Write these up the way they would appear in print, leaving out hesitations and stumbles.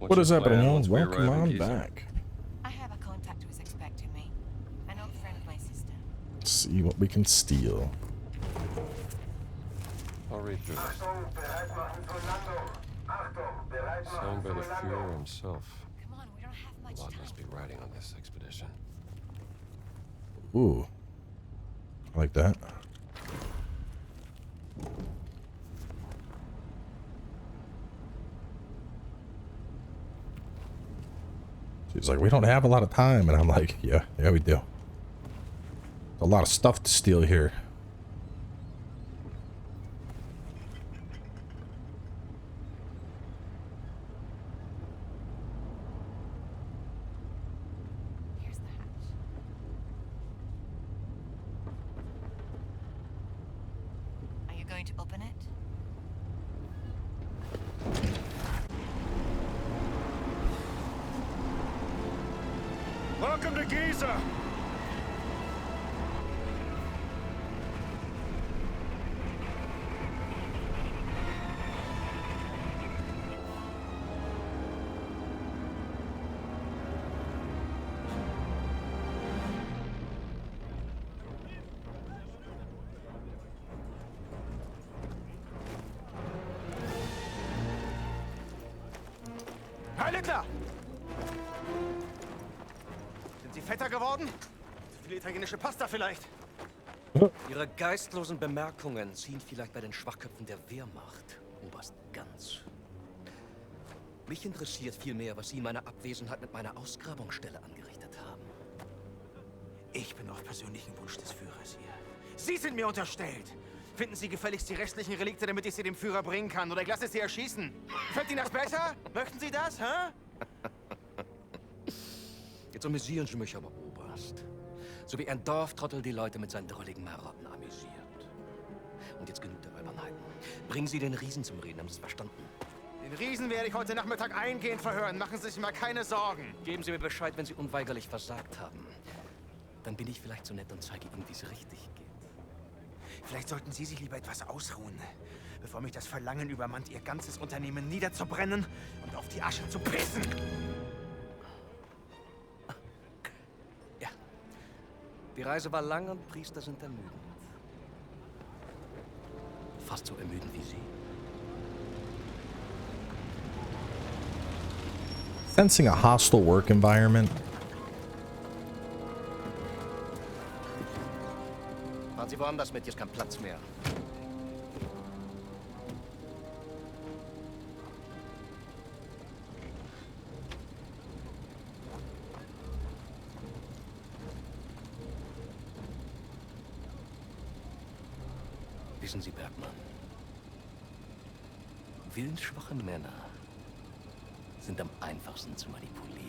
What is happening? Welcome on back. I have a contact who is expecting me. An old friend of my sister. Let's see what we can steal. I'll read through this. Signed by the Führer himself. Come on, we don't have much A lot time. must be riding on this expedition. Ooh. I like that. She's like, we don't have a lot of time. And I'm like, yeah, we do. A lot of stuff to steal here. Here's the hatch. Are you going to open it? Welcome to Gizeh! Heil Hitler! Sind Sie fetter geworden? Zu viel italienische Pasta vielleicht? Ihre geistlosen Bemerkungen ziehen vielleicht bei den Schwachköpfen der Wehrmacht, Oberst Ganz. Mich interessiert vielmehr, was Sie in meiner Abwesenheit mit meiner Ausgrabungsstelle angerichtet haben. Ich bin auf persönlichen Wunsch des Führers hier. Sie sind mir unterstellt! Finden Sie gefälligst die restlichen Relikte, damit ich sie dem Führer bringen kann, oder ich lasse sie erschießen. Fällt Ihnen das besser? Möchten Sie das, hä? Jetzt amüsieren Sie mich aber, Oberst. So wie ein Dorftrottel die Leute mit seinen drolligen Marotten amüsiert. Und jetzt genug der Albernheiten. Bringen Sie den Riesen zum Reden, haben Sie es verstanden? Den Riesen werde ich heute Nachmittag eingehend verhören. Machen Sie sich mal keine Sorgen. Geben Sie mir Bescheid, wenn Sie unweigerlich versagt haben. Dann bin ich vielleicht so nett und zeige Ihnen, wie es richtig geht. Vielleicht sollten Sie sich lieber etwas ausruhen, bevor mich das Verlangen übermannt, Ihr ganzes Unternehmen niederzubrennen und auf die Asche zu pissen. Ja. Die Reise war lang und Priester sind ermüdend. Fast so ermüdend wie Sie. Sensing a hostile work environment. Fahren Sie woanders mit, hier ist kein Platz mehr. Wissen Sie, Bergmann, willensschwache Männer sind am einfachsten zu manipulieren.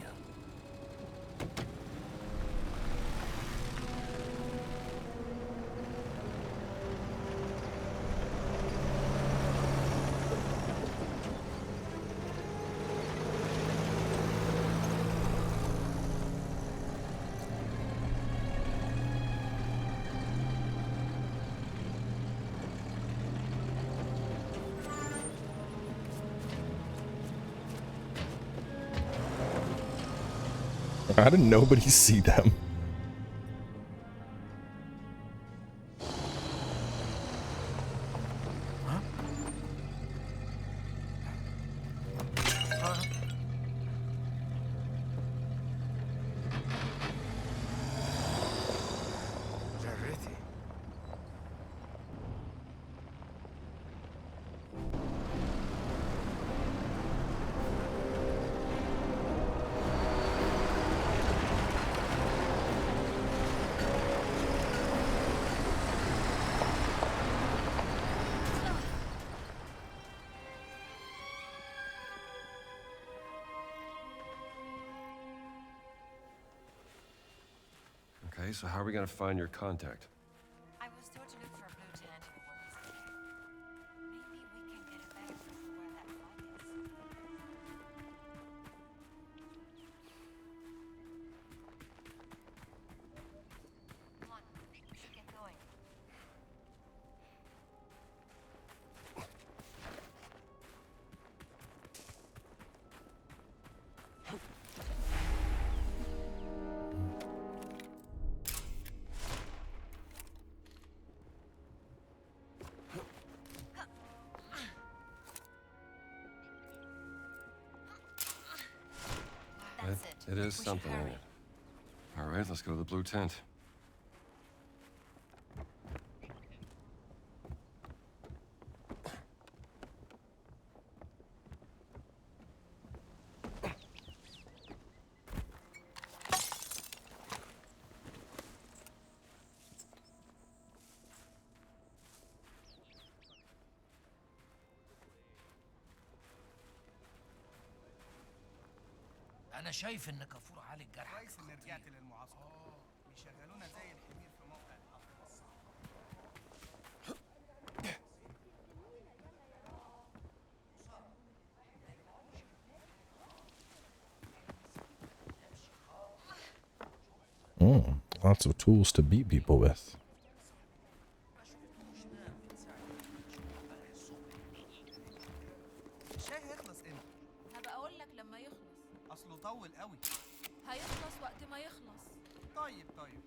How did nobody see them? Okay, so how are we gonna find your contact? I was told to look for a blue tent in Wolfenstein. Maybe we can get a better clue for where that flag is. Come on, we should get going. That's it. It is We should something, ain't hurry. it? All right, let's go to the blue tent. أنا شايف إن كفور عالج جرحك. كويس إني رجعت للمعسكر. بيشغلونا زي الحمير في موقع الحفر الصعب. Lots of tools to beat people with. الشاي هيخلص امتى؟ هبقى اقول لك لما يخلص. أصله طول قوي. هيخلص وقت ما يخلص. طيب طيب.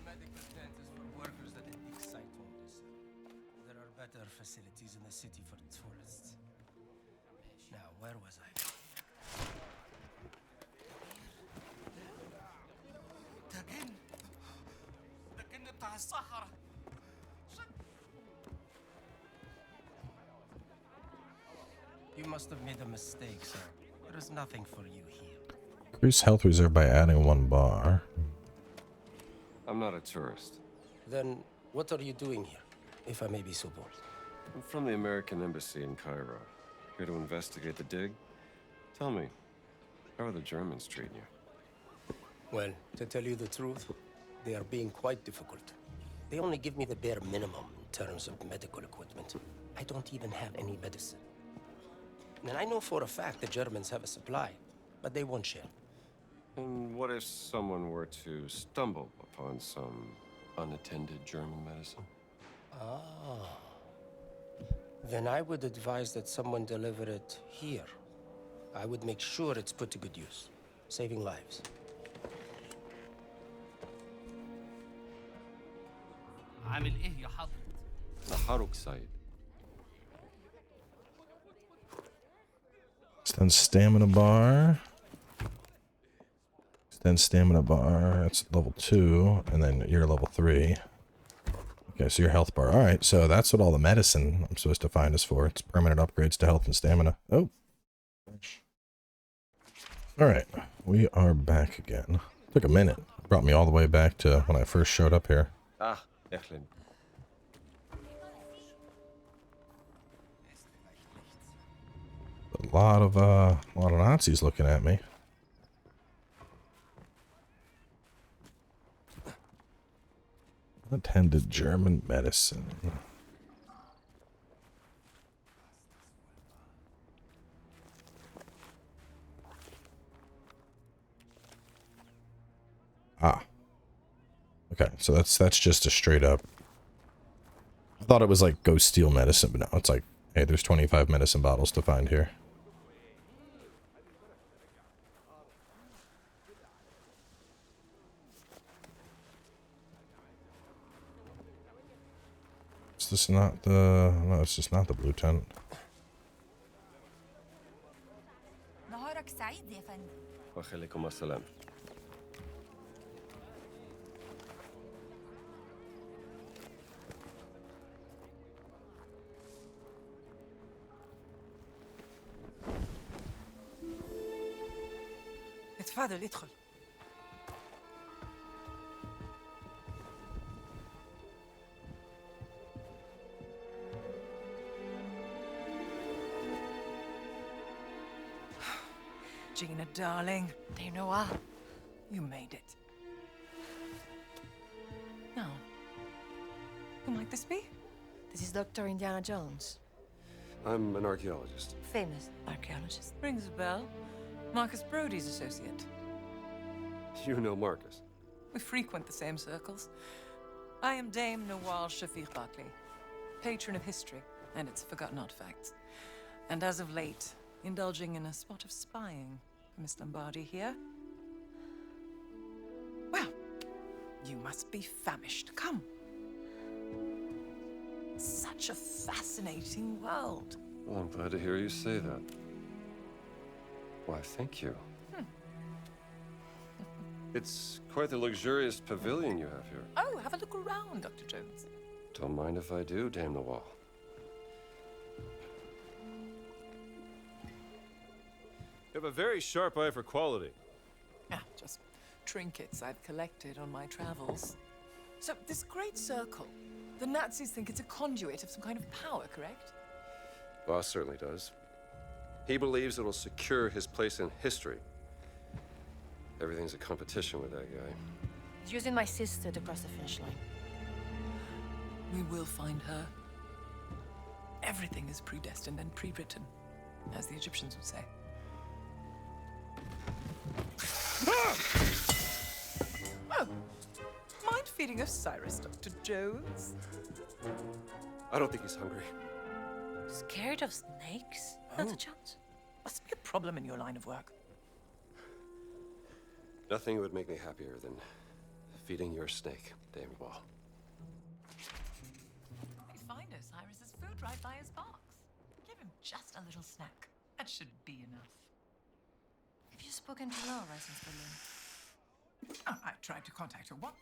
Medical tent is for workers that the big site won't listen. There are better facilities in the city for tourists. Now, where was I? ده جن. ده الجن بتاع الصحراء. You must have made a mistake, sir. There is nothing for you here. Increase health reserve by adding 1 bar. I'm not a tourist. Then, what are you doing here, if I may be so bold? I'm from the American Embassy in Cairo. Here to investigate the dig. Tell me, how are the Germans treating you? Well, to tell you the truth, they are being quite difficult. They only give me the bare minimum in terms of medical equipment. I don't even have any medicine. And I know for a fact the Germans have a supply, but they won't share. And what if someone were to stumble upon some unattended German medicine? Ah. Then I would advise that someone deliver it here. I would make sure it's put to good use, saving lives. عامل إيه يا حضرة؟ Taharuk site. Extend stamina bar. Extend stamina bar. That's level 2. And then you're level 3. Okay, so your health bar. Alright, so that's what all the medicine I'm supposed to find is for. It's permanent upgrades to health and stamina. Oh. Alright, we are back again. Took a minute. Brought me all the way back to when I first showed up here. Ah, Echlin. A lot of Nazis looking at me. Unattended German medicine. Ah. Okay, so that's just a straight up. I thought it was like go steal medicine, but no, it's like, hey, there's 25 medicine bottles to find here. Is this not the... No, it's just not the blue tent. نهارك سعيد يا فندم. وخليكم السلام. اتفضل ادخل. Gina, darling. There you are. You made it. Now, who might this be? This is Dr. Indiana Jones. I'm an archaeologist. Famous archaeologist. Rings a bell. Marcus Brody's associate. You know Marcus. We frequent the same circles. I am Dame Nawal Shafiq Barkley, patron of history and its forgotten artifacts. And as of late, indulging in a spot of spying for Miss Lombardi here. Well, You must be famished. Come. Such a fascinating world. Well, I'm glad to hear you say that. Why, thank you. It's quite the luxurious pavilion you have here. Oh, have a look around, Dr. Jones. Don't mind if I do, Dame Nawal. You have a very sharp eye for quality. Ah, just trinkets I've collected on my travels. So, this great circle, the Nazis think it's a conduit of some kind of power, correct? Boss certainly does. He believes it'll secure his place in history. Everything's a competition with that guy. He's using my sister to cross the finish line. We will find her. Everything is predestined and pre-written, as the Egyptians would say. Oh, mind feeding Osiris, Dr. Jones? I don't think he's hungry. Scared of snakes? Not a chance. Must be a problem in your line of work. Nothing would make me happier than feeding your snake, Dame Nawal. We find Osiris's food right by his box. Give him just a little snack. That should be enough. Have you spoken to Laura since Berlin? Oh, I tried to contact her. What?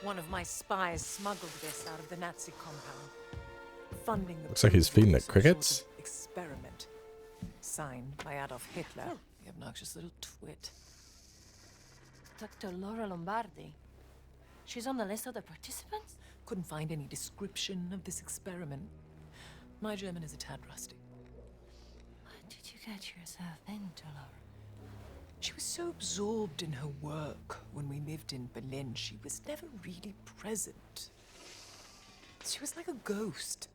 One of my spies smuggled this out of the Nazi compound, funding the. Looks like he's feeding it some crickets. sort of experiment, signed by Adolf Hitler, the obnoxious little twit. Dr. Laura Lombardi. She's on the list of the participants? Couldn't find any description of this experiment. My German is a tad rusty. What did you get yourself into, Laura? She was so absorbed in her work when we lived in Berlin, she was never really present. She was like a ghost.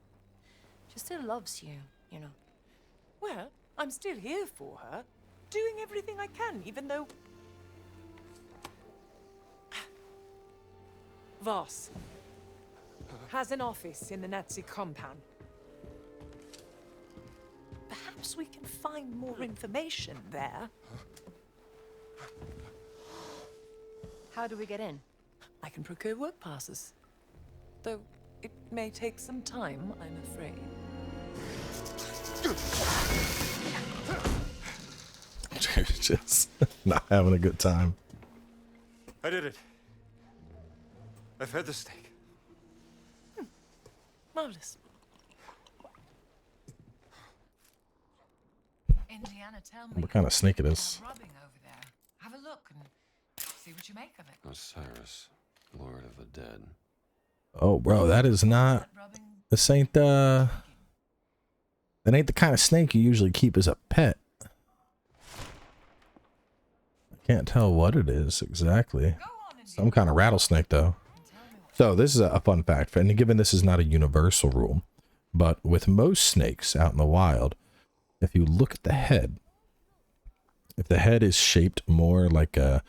She still loves you, you know. Well, I'm still here for her, doing everything I can, even though... Voss has an office in the Nazi compound. Perhaps we can find more information there. How do we get in? I can procure work passes. Though it may take some time, I'm afraid. Just not having a good time. I did it. I've had the steak. Marvelous. Indiana, tell me. What kind of snake it is? Rubbing over there. Have a look and see what you make of it. Osiris, Lord of the Dead. Oh, bro, that is not. This ain't the. That ain't the kind of snake you usually keep as a pet. I can't tell what it is exactly. Some kind of rattlesnake, though. So this is a fun fact, and given this is not a universal rule, but with most snakes out in the wild, if you look at the head, if the head is shaped more like a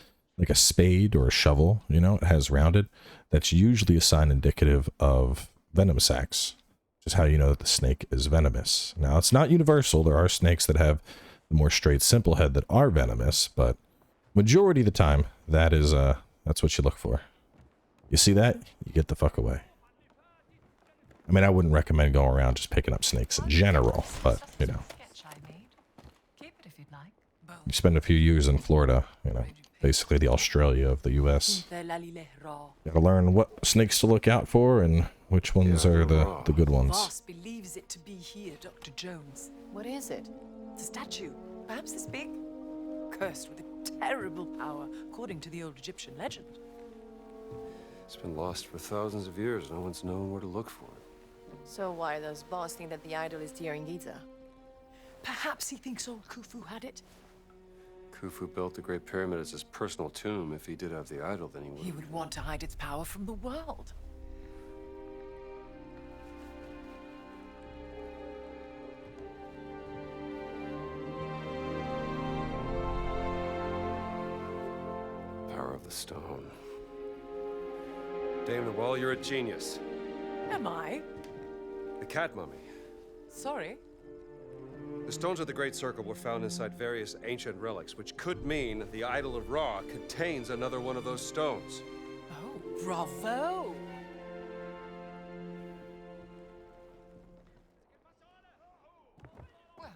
spade or a shovel, you know, it has rounded, that's usually a sign indicative of venom sacs, which is how you know that the snake is venomous. Now, it's not universal. There are snakes that have the more straight, simple head that are venomous, but majority of the time, that is that's what you look for. You see that? You get the fuck away. I mean, I wouldn't recommend going around just picking up snakes in general, but, you know. You spend a few years in Florida, you know, basically the Australia of the U.S. You gotta learn what snakes to look out for and which ones are the good ones. Voss believes it to be here, Dr. Jones. What is it? It's a statue, perhaps this big, cursed with a terrible power, according to the old Egyptian legend. It's been lost for thousands of years. No one's known where to look for it. So why does Boss think that the idol is here in Gizeh? Perhaps he thinks old Khufu had it. Khufu built the Great Pyramid as his personal tomb. If he did have the idol, then He would want to hide its power from the world. Power of the stone. Dame Nawal, you're a genius. Am I? The cat mummy. Sorry. The stones of the Great Circle were found inside various ancient relics, which could mean the Idol of Ra contains another one of those stones. Oh, bravo! Well,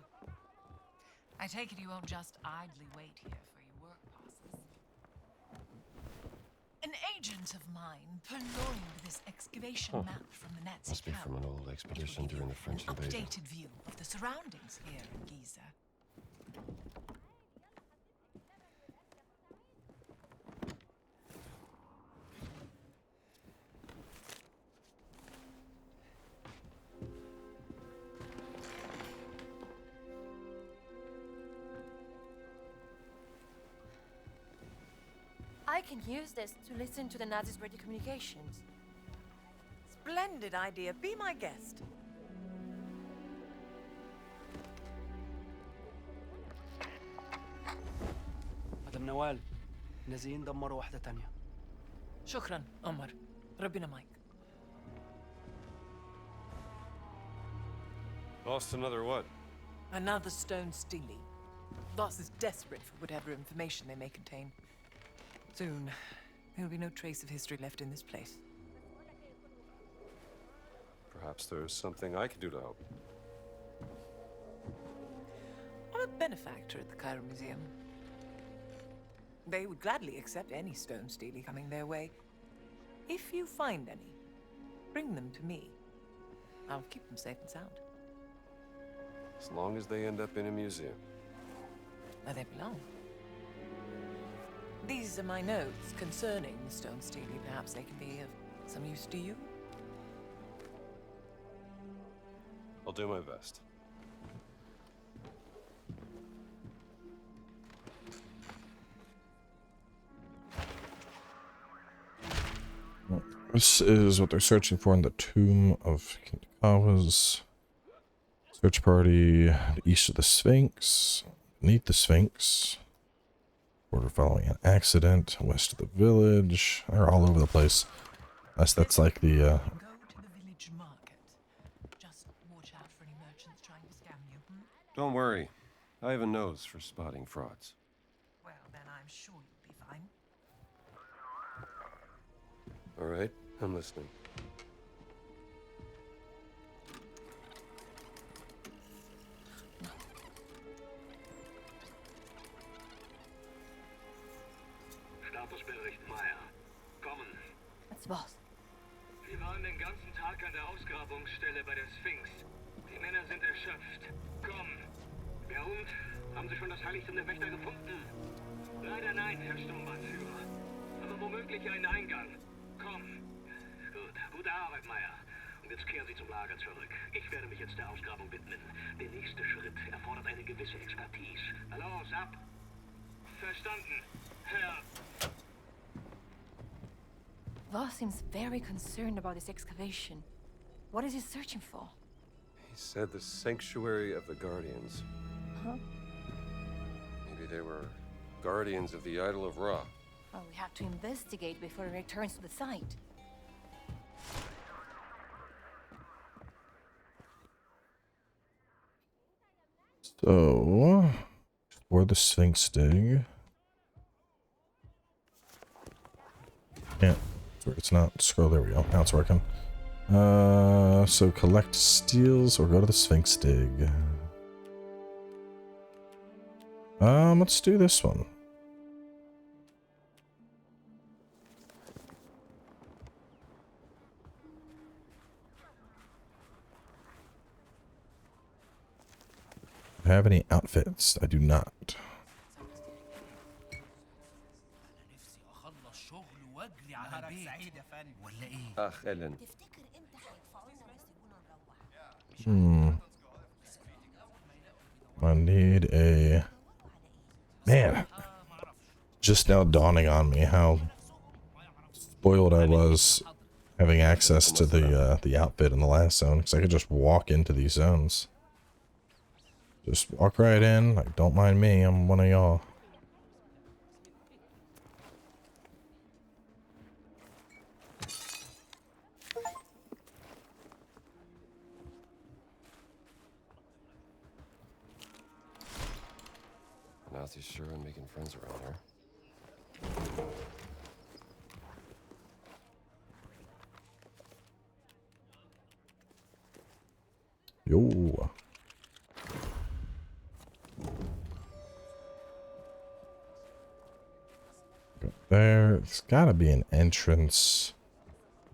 I take it you won't just idly wait here for your work passes. An agent of mine purloined this excavation map from the Nazi Must be camp. from an old expedition It will give during you the French an invasion. updated view of the surroundings here in Gizeh. I can use this to listen to the Nazis' radio communications. Splendid idea. Be my guest. مدام نوال نازلين دمروا واحدة تانية. شكرا عمر. ربنا معك. Lost another what? Another stone steely. Voss is desperate for whatever information they may contain. Soon, there'll be no trace of history left in this place. Perhaps there's something I could do to help. I'm a benefactor at the Cairo Museum. They would gladly accept any stone steely coming their way. If you find any, bring them to me. I'll keep them safe and sound. As long as they end up in a museum. Where they belong. These are my notes concerning the stone steely. Perhaps they can be of some use to you. I'll do my best. This is what they're searching for in the tomb of Kintakawa's. Search party east of the Sphinx, beneath the Sphinx. Border following an accident, west of the village. They're all over the place. That's like the Go to the village market. Just watch out for any merchants trying to scam you. Don't worry. I have a nose for spotting frauds. Well, then I'm sure you'll be fine. All right, I'm listening. Statusbericht Meyer. Kommen. That's Voss. Wir waren den ganzen Tag an der Ausgrabungsstelle bei der Sphinx. Die Männer sind erschöpft. Komm. Ja und? Haben Sie schon das Heiligtum der Wächter gefunden? Leider nein, Herr Sturmbannführer. Aber womöglich einen Eingang. Komm. Gut. Gute Arbeit, Meyer. Und jetzt kehren Sie zum Lager zurück. Ich werde mich jetzt der Ausgrabung widmen. Der nächste Schritt erfordert eine gewisse Expertise. Na los, ab! Verstanden, Herr... Voss seems very concerned about this excavation. What is he searching for? He said the sanctuary of the Guardians. Huh? Maybe they were guardians of the Idol of Ra. Well, we have to investigate before he returns to the site. So, where the Sphinx dig. Yeah, it's not. Scroll, there we go. Now it's working. So collect steals or go to the Sphinx dig. Let's do this one. Have any outfits? I do not. Ach, Ellen. I need a... Man. Just now dawning on me how spoiled I was having access to the outfit in the last zone, because I could just walk into these zones. Just walk right in, like, don't mind me, I'm one of y'all. Nazis sure are making friends around here. Yo. Go there. It's gotta be an entrance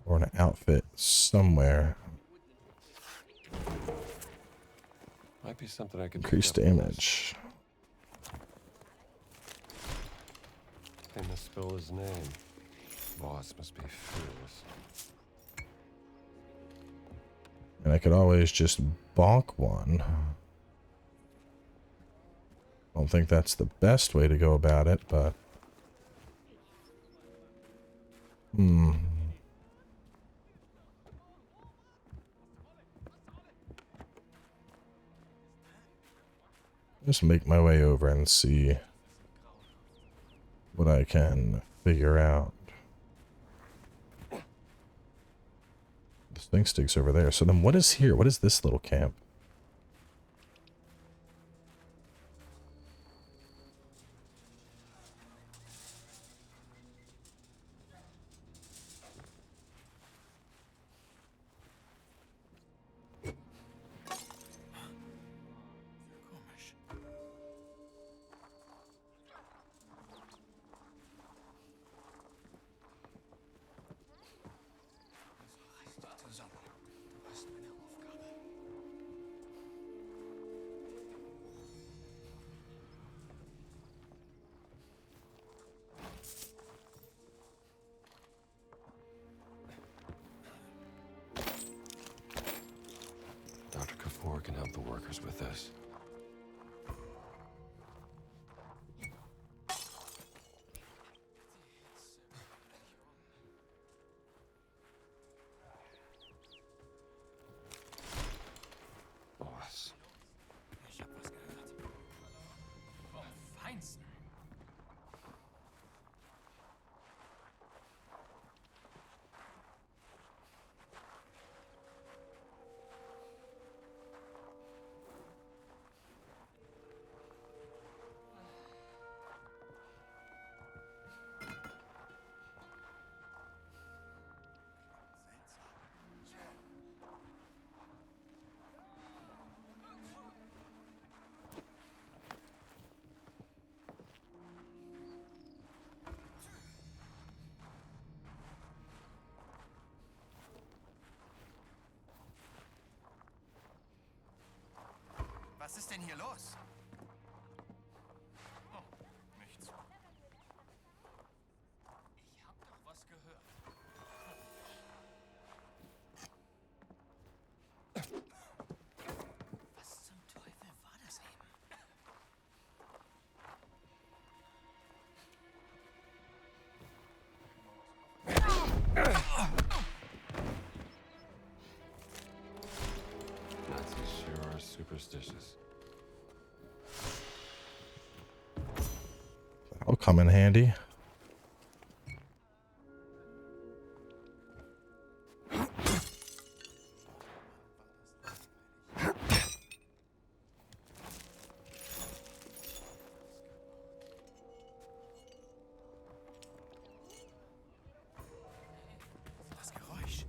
or an outfit somewhere. Might be something I could Increase pick up from this. damage. They misspell his name. Boss must be fearless. And I could always just bonk one. I don't think that's the best way to go about it, but... Just make my way over and see what I can figure out. The stink stick's over there. So then what is here? What is this little camp? Dr. Kapoor can help the workers with this. Boss. Ich hab was gehört. Vom Feinsten. Was ist denn hier los? Oh, nichts. Ich hab doch was gehört. Was zum Teufel war das eben? Nazis sure are superstitious. That'll come in handy. Das Geräusch.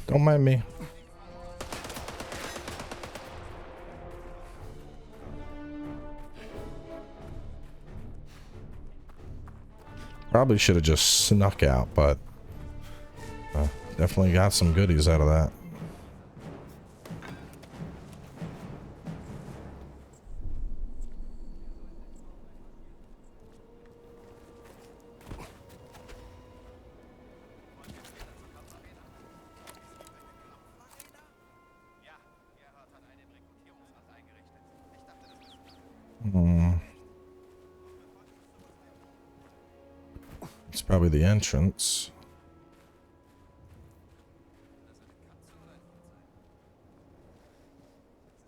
Don't mind me. Probably should have just snuck out, but definitely got some goodies out of that. Ja, Gerhard hat eine Rekrutierungsart eingerichtet. Ich dachte, das müsste... It's probably the entrance.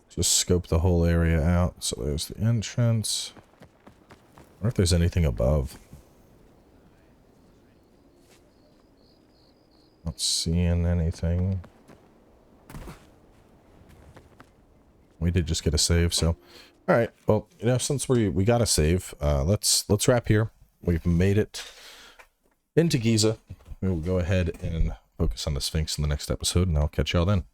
Just scope the whole area out. So there's the entrance. I wonder if there's anything above. Not seeing anything. we did just get a save, so. All right, well, you know, since we got a save, let's wrap here. We've made it into Gizeh. We will go ahead and focus on the Sphinx in the next episode, and I'll catch y'all then.